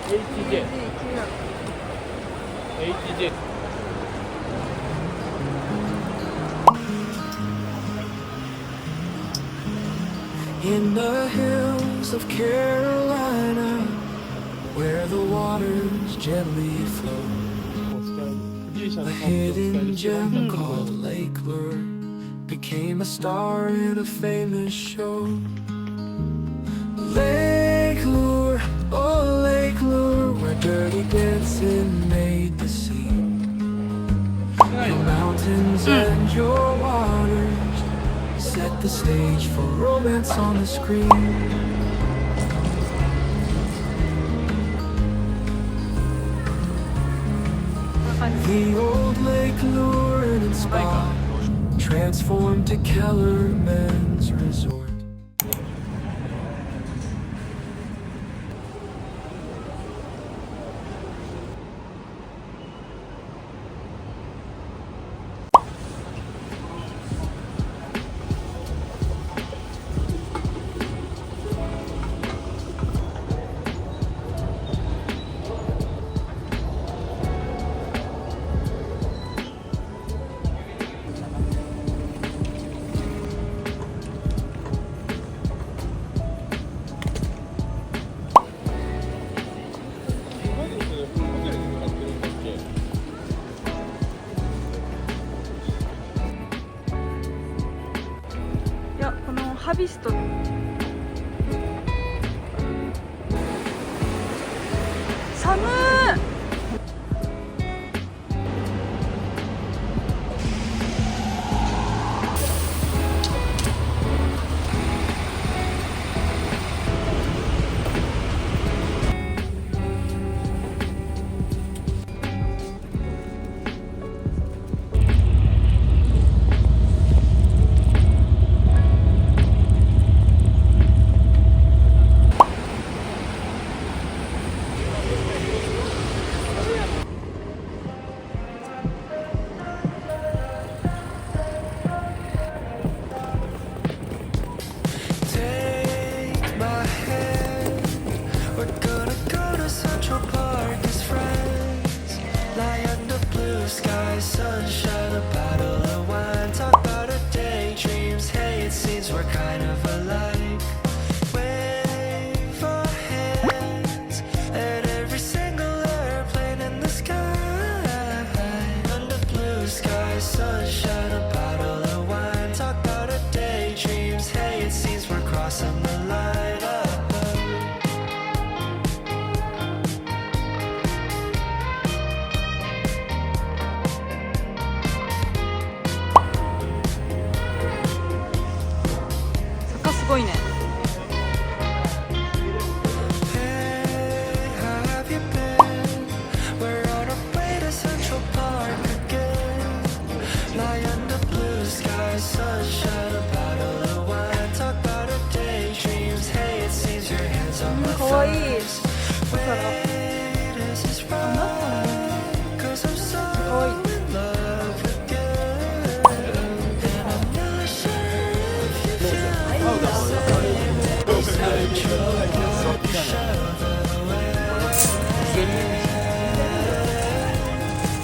HJ。HJ。In the hills of Carolina, where the waters gently flow, a hidden gem called Lake Lure became a star in a famous show. Lake Lure, oh Lake Lure, where dirty dancing made the scene. Your mountains and your waters set the stage for romance on the screen. The old Lake Lure and Spa transformed to Kellerman's Resort.ハビスト寒い。Sunshine, a bottle of wine, talk about our daydreams. Hey, it seems we're kind of alike. Wave our hands at every single airplane in the sky. Under blue skies, sunshine, a bottle of wine, talk about our daydreams. Hey, it seems we're crossing the line.すごいね。かわいい。だから。あ、なったね。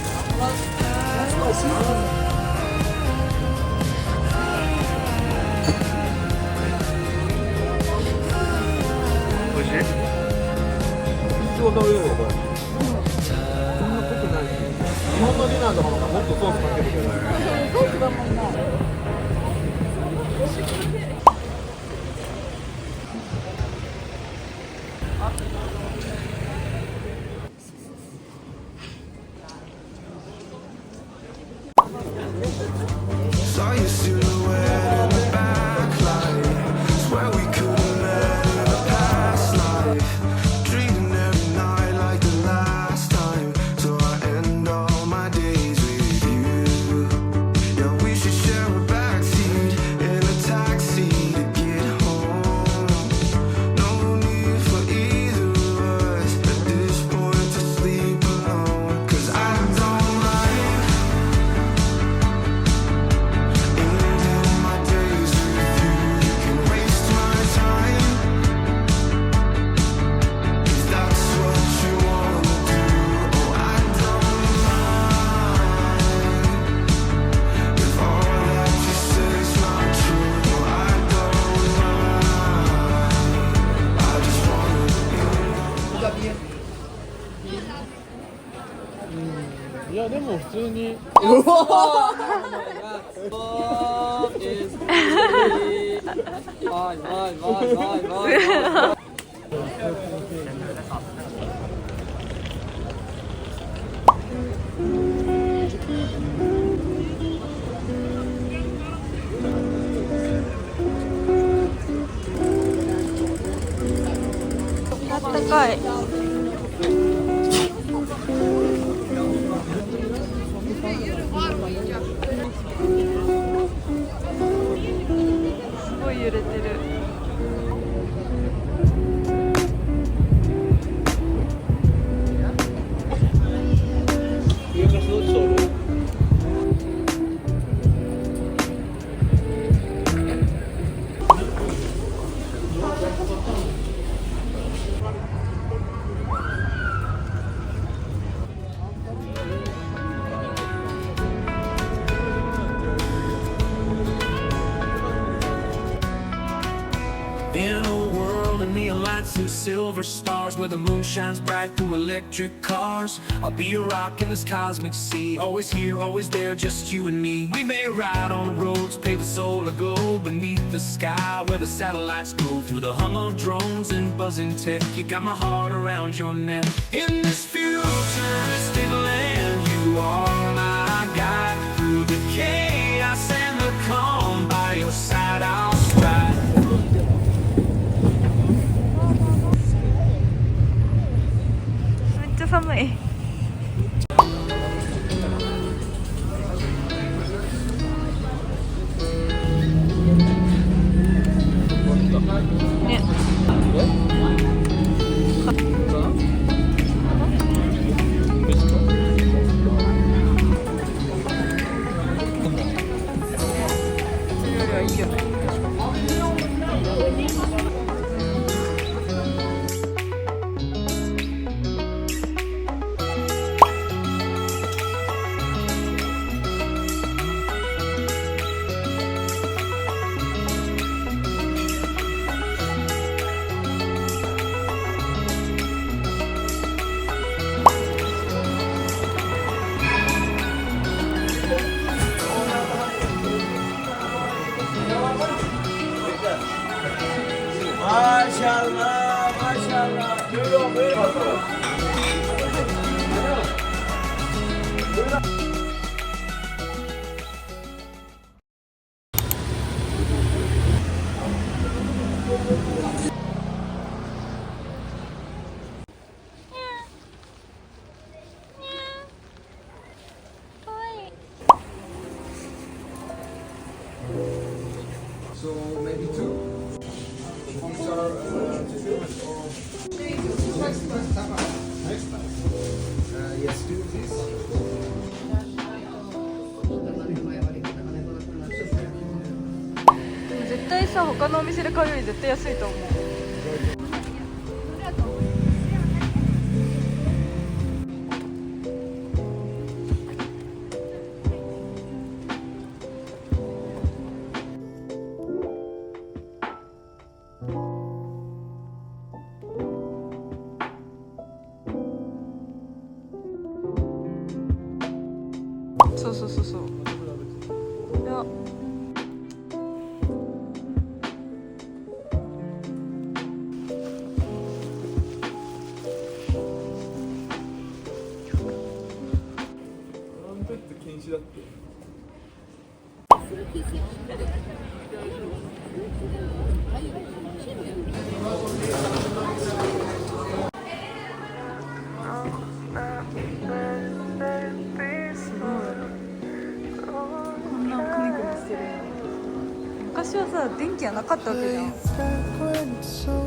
かわいい。おいしい？いちごというよりこれ。そんな濃くないし、日本のディナーとかの方がもっとソースかけてくれる。ソースだもんな。Saw your silhouette in the backlight. Swear we could have met in a past life. Dreaming every night like the last time. So I end all my days with you. Yeah, we should share いやでも普通にあったかい。すごい揺れてる。In a world of neon lights and silver stars, where the moon shines bright through electric cars, I'll be a rock in this cosmic sea. Always here, always there, just you and me. We may ride on roads paved with solar glow, beneath the sky where the satellites go. Through the hum of drones and buzzing tech, you got my heart around your neck. In this futuristic land, you are my guide. Through the chaos and the calm, by your side I'll stride. めっちゃ寒い。ね。それよりはいいよね。Maşallah, maşallah. Buyurun, buyurun. So maybe two. These are next time. Yes, do this. でも絶対さ、他のお店で買うより絶対安いと思う。そうそうそうそう。いや。ペット禁止だって。こんなクニクニしてる。昔はさ、電気はなかったわけじゃん。Back when it's over.